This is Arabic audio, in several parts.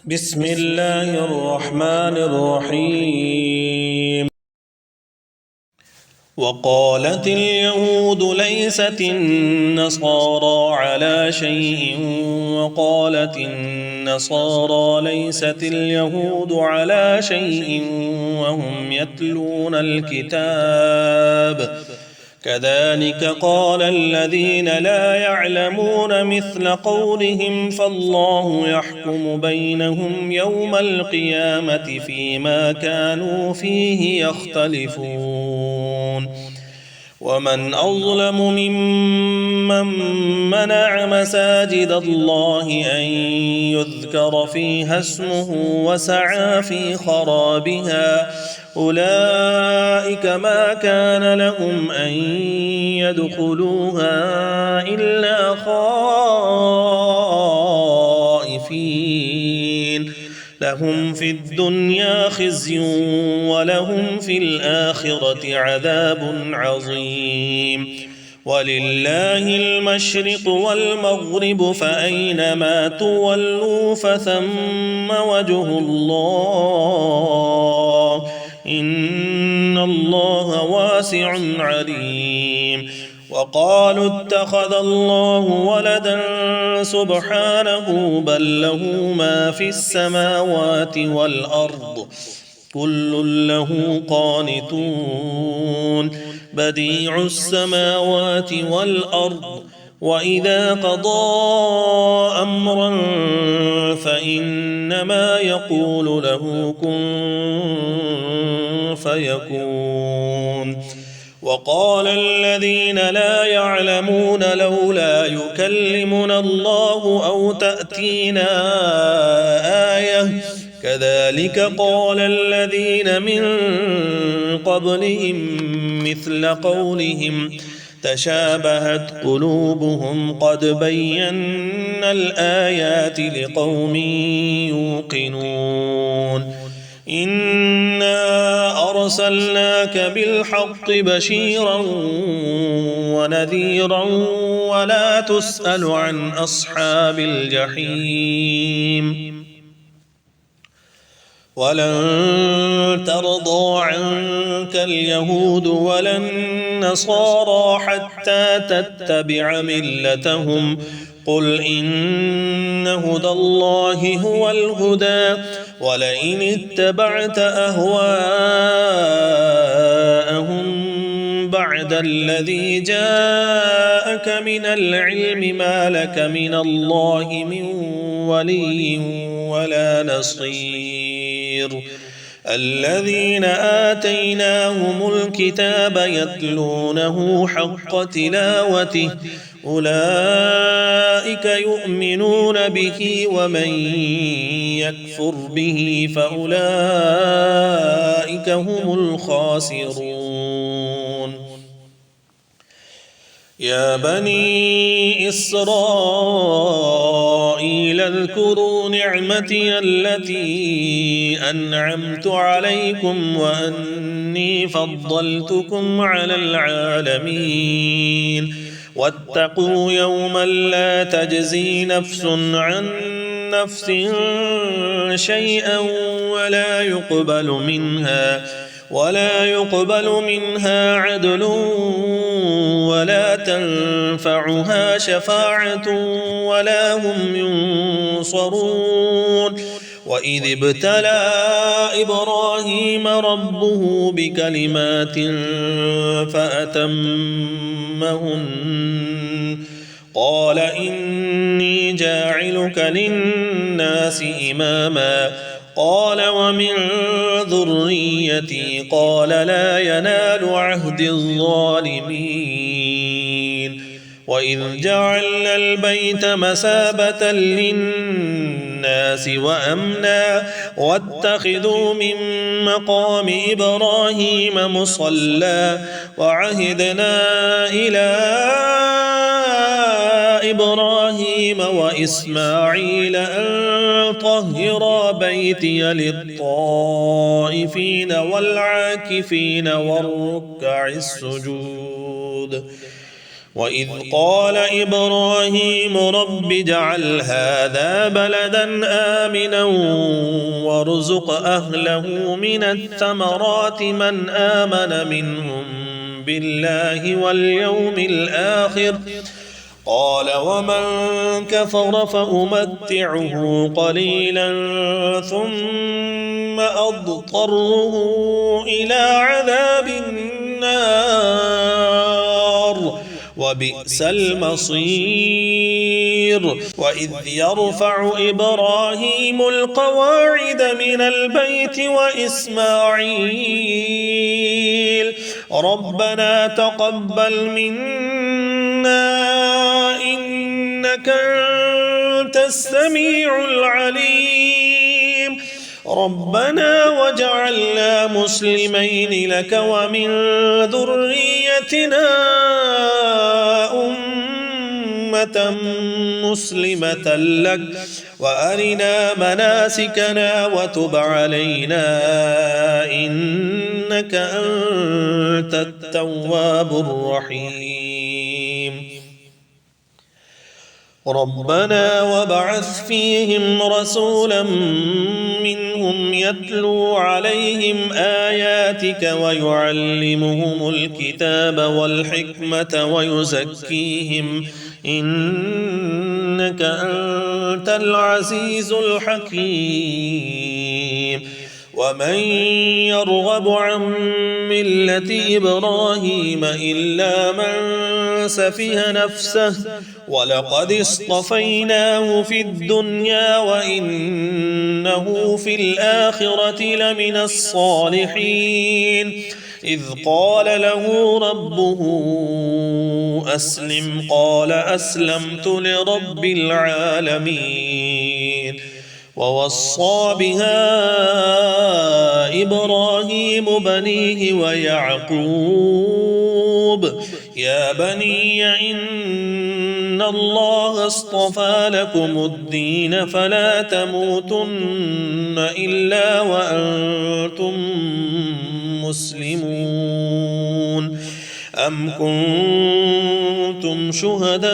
بسم الله الرحمن الرحيم. وقالت اليهود ليست النصارى على شيء وقالت النصارى ليست اليهود على شيء وهم يتلون الكتاب كذلك قال الذين لا يعلمون مثل قولهم فالله يحكم بينهم يوم القيامة فيما كانوا فيه يختلفون ومن أظلم ممن منع مساجد الله أن يذكر فيها اسمه وسعى في خرابها أولئك ما كان لهم أن يدخلوها إلا خائفين لهم في الدنيا خزي ولهم في الآخرة عذاب عظيم ولله المشرق والمغرب فأينما تولوا فثم وجه الله إن الله واسع عليم وقالوا اتخذ الله ولدا سبحانه بل له ما في السماوات والأرض كل له قانتون بديع السماوات والأرض وإذا قضى أمرا فإنما يقول له كن فيكون وقال الذين لا يعلمون لولا يكلمنا الله أو تأتينا آية كذلك قال الذين من قبلهم مثل قولهم تشابهت قلوبهم قد بينا الآيات لقوم يوقنون إنا أرسلناك بالحق بشيرا ونذيرا ولا تسأل عن أصحاب الجحيم ولن ترضى عنك اليهود ولا النصارى حتى تتبع ملتهم قل إن هدى الله هو الهدى ولئن اتبعت أهواءهم بعد الذي جاءك من العلم ما لك من الله من ولي ولا نصير الذين آتيناهم الكتاب يتلونه حق تلاوته أولئك يؤمنون به ومن يكفر به فأولئك هم الخاسرون يا بني إسرائيل اذكروا نعمتي التي أنعمت عليكم وأني فضلتكم على العالمين واتقوا يوما لا تجزي نفس عن نفس شيئا ولا يقبل منها عدل ولا تنفعها شفاعة ولا هم ينصرون وإذ ابتلى إبراهيم ربه بكلمات فأتمهن قال إني جاعلك للناس إماما قال ومن ذريتي قال لا ينال عهد الظالمين وإذ جعلنا البيت مثابة للناس وأمنا واتخذوا من مقام إبراهيم مصلى وعهدنا إلى إبراهيم وإسماعيل أن طهرا بيتي للطائفين والعاكفين والركع السجود وإذ قال إبراهيم رب اجعل هذا بلدا آمنا وارزق أهله من الثمرات من آمن منهم بالله واليوم الآخر قال ومن كفر فأمتعه قليلا ثم أضطره إلى عذاب النار وبئس المصير وإذ يرفع إبراهيم القواعد من البيت وإسماعيل ربنا تقبل منا إنك أنت السميع العليم ربنا وجعلنا مسلمين لك ومن ذريتنا أمة مسلمة لك وأرنا مناسكنا وتب علينا إنك أنت التواب الرحيم ربنا وابعث فيهم رسولا منهم يتلو عليهم آياتك ويعلمهم الكتاب والحكمة ويزكيهم إنك أنت العزيز الحكيم ومن يرغب عن ملة إبراهيم إلا من سفه نفسه ولقد اصطفيناه في الدنيا وإنه في الآخرة لمن الصالحين إذ قال له ربه أسلم قال أسلمت لرب العالمين ووصى بها إبراهيم بنيه ويعقوب يا بني إن الله اصطفى لكم الدين فلا تموتن إلا وأنتم مسلمون أم كنتم شهداء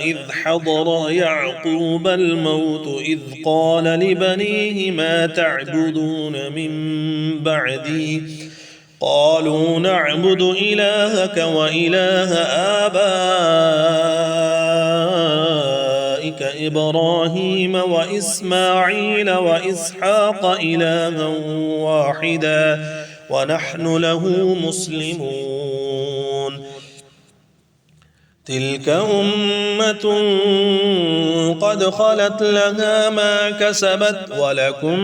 إذ حضر يعقوب الموت إذ قال لبنيه ما تعبدون من بعدي قالوا نعبد إلهك وإله آبائك إبراهيم وإسماعيل وإسحاق إلها واحدا ونحن له مسلمون تلك أمة قد خلت لها ما كسبت ولكم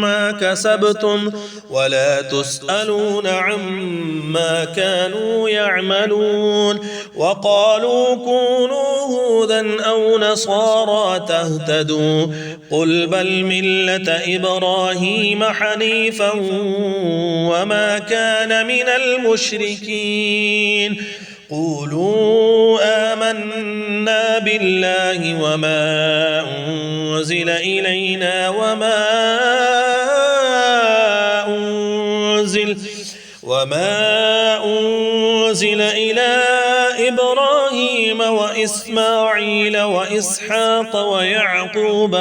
ما كسبتم ولا تسألون عما كانوا يعملون وقالوا كونوا هودا أو نصارى تهتدوا قل بل ملة إبراهيم حنيفا وما كان من المشركين قولوا آمنا بالله وما أنزل إلينا وما أنزل إلى إبراهيم وإسماعيل وإسحاق ويعقوب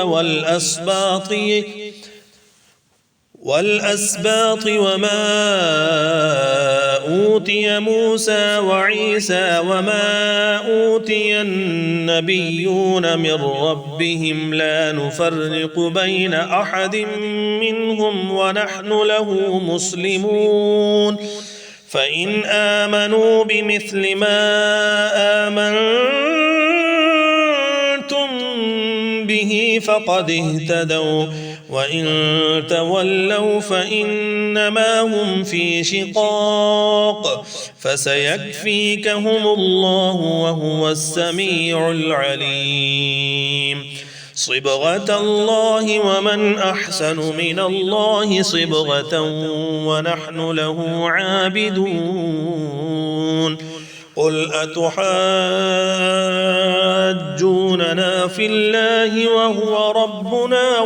والأسباط وما أوتي موسى وعيسى وما أوتي النبيون من ربهم لا نفرق بين أحد منهم ونحن له مسلمون فإن آمنوا بمثل ما آمنتم به فقد اهتدوا وإن تولوا فإنما هم في شقاق فسيكفيكهم الله وهو السميع العليم صبغة الله ومن أحسن من الله صبغة ونحن له عابدون قل أتحاجوننا في الله وهو ربنا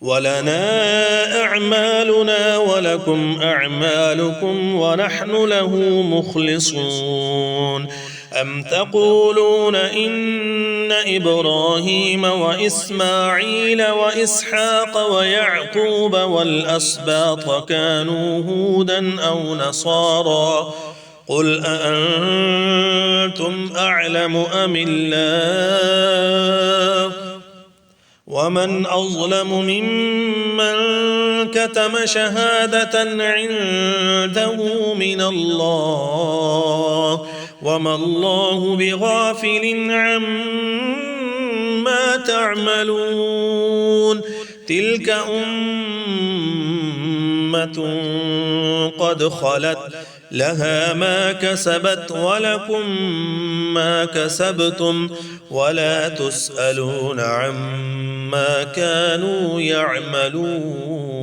ولنا أعمالنا ولكم أعمالكم ونحن له مخلصون أم تقولون إن إبراهيم وإسماعيل وإسحاق ويعقوب والأسباط كانوا هودا أو نصارى قل أأنتم أعلم أم الله ومن أظلم ممن كتم شهادة عنده من الله وما الله بغافل عما تعملون تلك أمة قد خلت لها ما كسبت ولكم ما كسبتم ولا تسألون عما كانوا يعملون